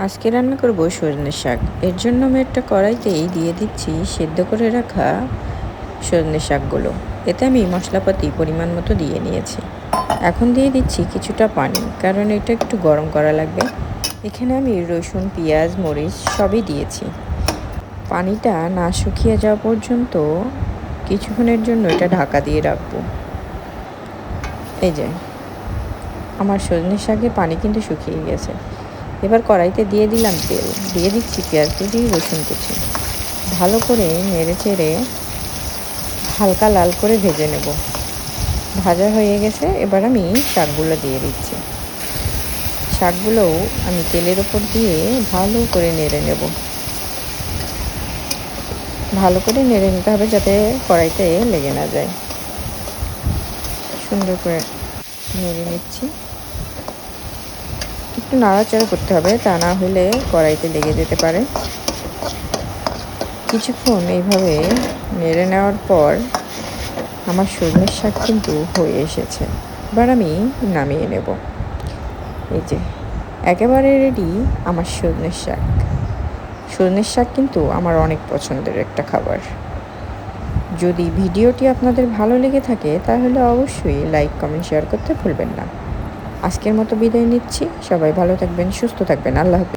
আজকে রান্না করব সজনে শাক। এর জন্য আমি একটা কড়াইতেই দিয়ে দিচ্ছি সেদ্ধ করে রাখা সজনে শাকগুলো। এতে আমি মশলাপাতি পরিমাণ মতো দিয়ে নিয়েছি। এখন দিয়ে দিচ্ছি কিছুটা পানি, কারণ এটা একটু গরম করা লাগবে। এখানে আমি রসুন, পেঁয়াজ, মরিচ সবই দিয়েছি। পানিটা না শুকিয়ে যাওয়া পর্যন্ত কিছুক্ষণের জন্য এটা ঢাকা দিয়ে রাখবো। এই যে আমার সজনে শাকের পানি কিন্তু শুকিয়ে গেছে। এবার কড়াইতে দিয়ে দিলাম তেল, দিয়ে দিচ্ছি পেঁয়াজ কুচি, রসুন কুচি। ভালো করে নেড়ে চেড়ে হালকা লাল করে ভেজে নেব। ভাজা হয়ে গেছে, এবার আমি শাকগুলো দিয়ে দিচ্ছি। শাকগুলোও আমি তেলের ওপর দিয়ে ভালো করে নেড়ে নেব। ভালো করে নেড়ে নিতে হবে যাতে কড়াইতে লেগে না যায়। সুন্দর করে নেড়ে নিচ্ছি। একটু নাড়াচাড়া করতে হবে, তা না হলে কড়াইতে লেগে যেতে পারে। কিছুক্ষণ এইভাবে নেড়ে নেওয়ার পর আমার সজনের শাক কিন্তু হয়ে এসেছে। এবার আমি নামিয়ে নেব। এই যে একেবারে রেডি আমার সজনের শাক। সজনের শাক কিন্তু আমার অনেক পছন্দের একটা খাবার। যদি ভিডিওটি আপনাদের ভালো লেগে থাকে তাহলে অবশ্যই লাইক, কমেন্ট, শেয়ার করতে ভুলবেন না। আজকের মতো বিদায় নিচ্ছি। সবাই ভালো থাকবেন, সুস্থ থাকবেন। আল্লাহ হাফেজ।